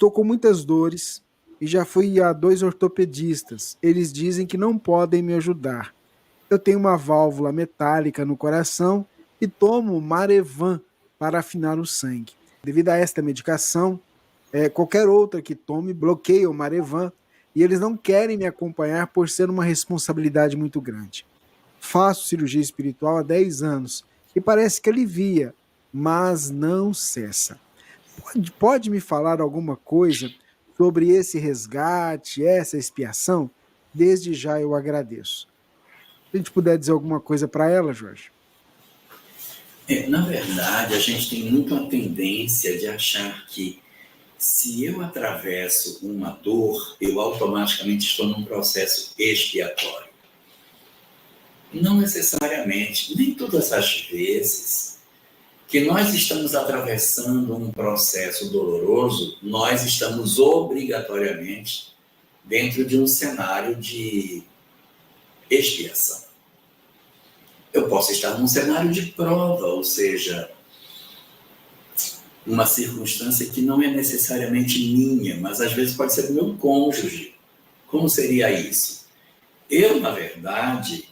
Estou com muitas dores e já fui a 2 ortopedistas. Eles dizem que não podem me ajudar. Eu tenho uma válvula metálica no coração e tomo Marevan para afinar o sangue. Devido a esta medicação, qualquer outra que tome bloqueia o Marevan e eles não querem me acompanhar por ser uma responsabilidade muito grande. Faço cirurgia espiritual há 10 anos e parece que alivia, mas não cessa. Pode me falar alguma coisa sobre esse resgate, essa expiação? Desde já eu agradeço. Se a gente puder dizer alguma coisa para ela, Jorge. Na verdade, a gente tem muito a tendência de achar que se eu atravesso uma dor, eu automaticamente estou num processo expiatório. Não necessariamente, nem todas as vezes que nós estamos atravessando um processo doloroso, nós estamos obrigatoriamente dentro de um cenário de expiação. Eu posso estar num cenário de prova, ou seja, uma circunstância que não é necessariamente minha, mas às vezes pode ser do meu cônjuge. Como seria isso? Eu, na verdade,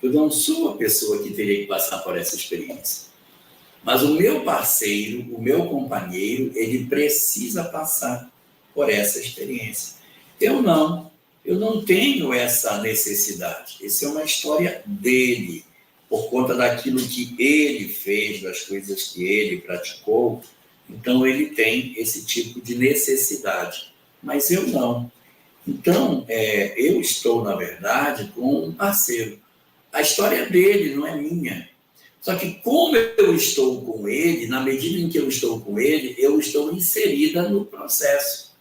eu não sou a pessoa que teria que passar por essa experiência. Mas o meu parceiro, o meu companheiro, ele precisa passar por essa experiência. Eu não tenho essa necessidade. Essa é uma história dele, por conta daquilo que ele fez, das coisas que ele praticou. Então, ele tem esse tipo de necessidade, mas eu não. Então, eu estou, na verdade, com um parceiro. A história dele não é minha. Só que como eu estou com ele, na medida em que eu estou com ele, eu estou inserida no processo.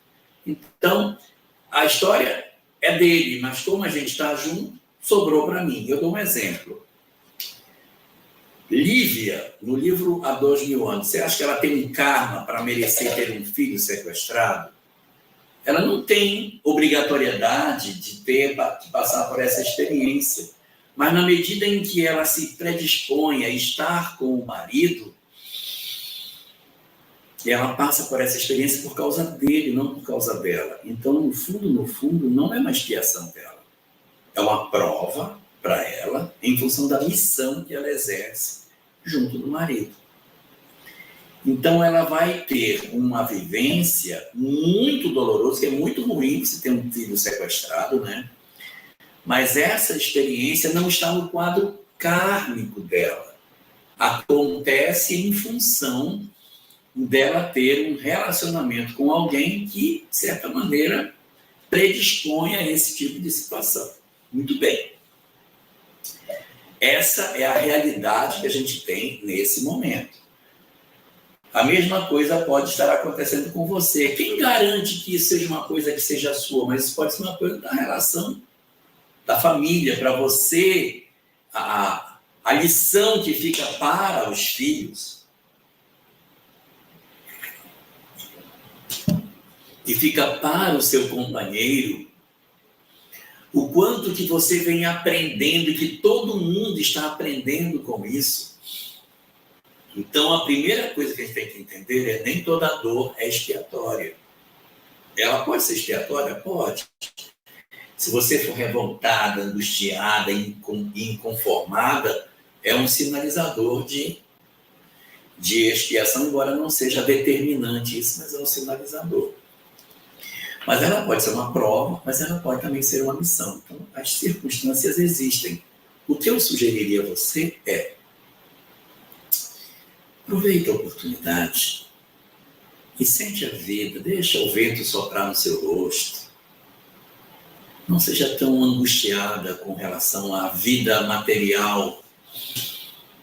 Então, a história é dele, mas como a gente está junto, sobrou para mim. Eu dou um exemplo. Lívia, no livro Há 2000 anos, você acha que ela tem um karma para merecer ter um filho sequestrado? Ela não tem obrigatoriedade de passar por essa experiência. Mas na medida em que ela se predispõe a estar com o marido, ela passa por essa experiência por causa dele, não por causa dela. Então, no fundo, não é uma expiação dela. É uma prova para ela, em função da missão que ela exerce junto do marido. Então, ela vai ter uma vivência muito dolorosa, que é muito ruim você ter um filho sequestrado, né? Mas essa experiência não está no quadro kármico dela. Acontece em função dela ter um relacionamento com alguém que, de certa maneira, predispõe a esse tipo de situação. Muito bem. Essa é a realidade que a gente tem nesse momento. A mesma coisa pode estar acontecendo com você. Quem garante que isso seja uma coisa que seja sua? Mas isso pode ser uma coisa da relação da família, para você, a lição que fica para os filhos e fica para o seu companheiro, o quanto que você vem aprendendo e que todo mundo está aprendendo com isso. Então, a primeira coisa que a gente tem que entender é nem toda dor é expiatória. Ela pode ser expiatória? Pode. Se você for revoltada, angustiada, inconformada, é um sinalizador de expiação, embora não seja determinante isso, mas é um sinalizador. Mas ela pode ser uma prova, mas ela pode também ser uma missão. Então, as circunstâncias existem. O que eu sugeriria a você é: aproveite a oportunidade e sente a vida, deixa o vento soprar no seu rosto. Não seja tão angustiada com relação à vida material,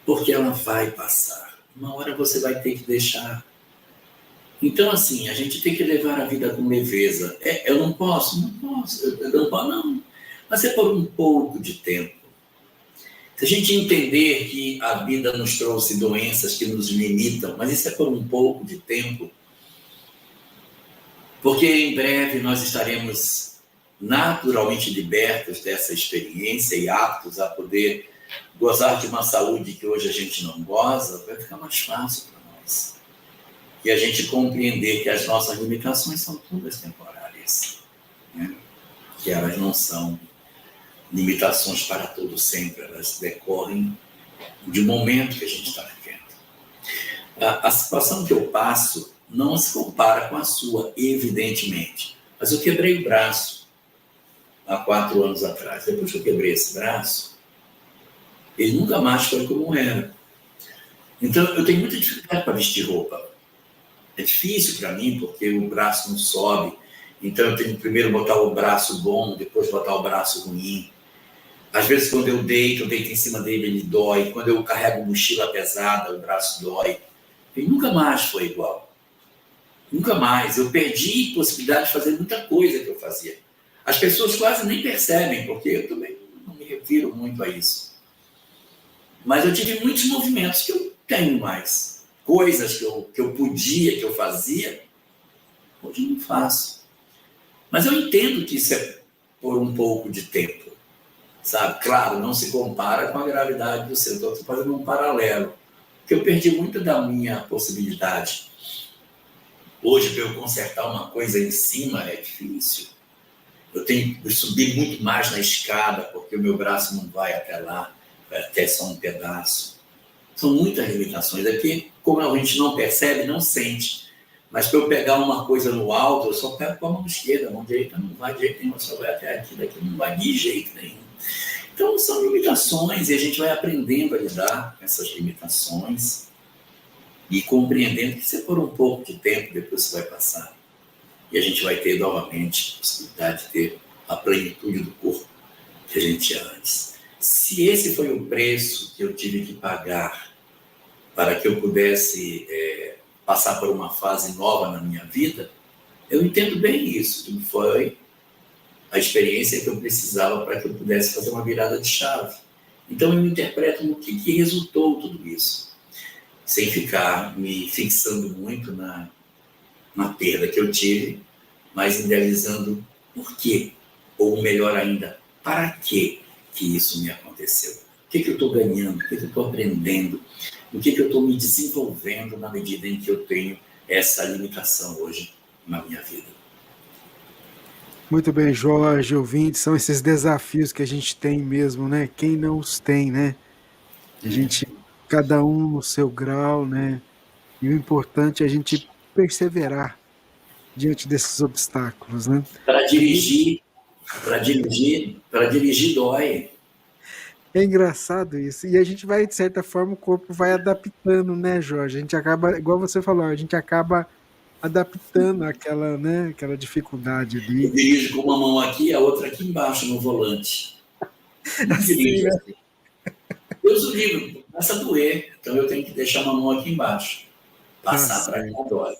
porque ela vai passar. Uma hora você vai ter que deixar. Então, assim, a gente tem que levar a vida com leveza. Eu não posso, eu não posso, não. Mas é por um pouco de tempo. Se a gente entender que a vida nos trouxe doenças que nos limitam, mas isso é por um pouco de tempo, porque em breve nós estaremos naturalmente libertos dessa experiência e aptos a poder gozar de uma saúde que hoje a gente não goza, vai ficar mais fácil para nós. e a gente compreender que as nossas limitações são todas temporárias, né? Que elas não são limitações para todo sempre, elas decorrem de um momento que a gente está vivendo. A situação que eu passo não se compara com a sua, evidentemente, mas eu quebrei o braço há 4 anos atrás. Depois que eu quebrei esse braço, ele nunca mais foi como era. Então, eu tenho muita dificuldade para vestir roupa. É difícil para mim, porque o braço não sobe. Então, eu tenho que primeiro botar o braço bom, depois botar o braço ruim. Às vezes, quando eu deito em cima dele, ele dói. Quando eu carrego mochila pesada, o braço dói. E nunca mais foi igual. Nunca mais. Eu perdi a possibilidade de fazer muita coisa que eu fazia. As pessoas quase nem percebem, porque eu também não me refiro muito a isso. Mas eu tive muitos movimentos que eu tenho mais. Coisas que eu podia, que eu fazia, hoje não faço. Mas eu entendo que isso é por um pouco de tempo, sabe? Claro, não se compara com a gravidade do seu. Estou fazendo um paralelo. Porque eu perdi muito da minha possibilidade. Hoje, para eu consertar uma coisa em cima é difícil. Eu tenho que subir muito mais na escada, porque o meu braço não vai até lá, vai até só um pedaço. São muitas limitações. Aqui, como a gente não percebe, não sente. Mas para eu pegar uma coisa no alto, eu só pego com a mão esquerda, a mão direita não vai de jeito nenhum, só vai até aqui, daqui não vai de jeito nenhum. Então, são limitações e a gente vai aprendendo a lidar com essas limitações e compreendendo que se por um pouco de tempo, depois isso vai passar. E a gente vai ter novamente a possibilidade de ter a plenitude do corpo que a gente tinha antes. Se esse foi o preço que eu tive que pagar para que eu pudesse passar por uma fase nova na minha vida, eu entendo bem isso, que foi a experiência que eu precisava para que eu pudesse fazer uma virada de chave. Então eu interpreto no que resultou tudo isso, sem ficar me fixando muito na perda que eu tive, mas idealizando por quê, ou melhor ainda, para que isso me aconteceu. O que eu estou ganhando, o que eu estou aprendendo, o que eu estou me desenvolvendo na medida em que eu tenho essa limitação hoje na minha vida. Muito bem, Jorge, ouvintes, são esses desafios que a gente tem mesmo, né? Quem não os tem, né? A gente, cada um no seu grau, né? E o importante é a gente perseverar diante desses obstáculos, né? Para dirigir dói. É engraçado isso. E a gente vai, de certa forma, o corpo vai adaptando, né, Jorge? A gente acaba, igual você falou, a gente acaba adaptando aquela, né, aquela dificuldade Eu ali. dirijo com uma mão aqui e a outra aqui embaixo no volante. Não dirijo assim. Deus o livre, começa a doer. Então eu tenho que deixar uma mão aqui embaixo. Passar para cá dói.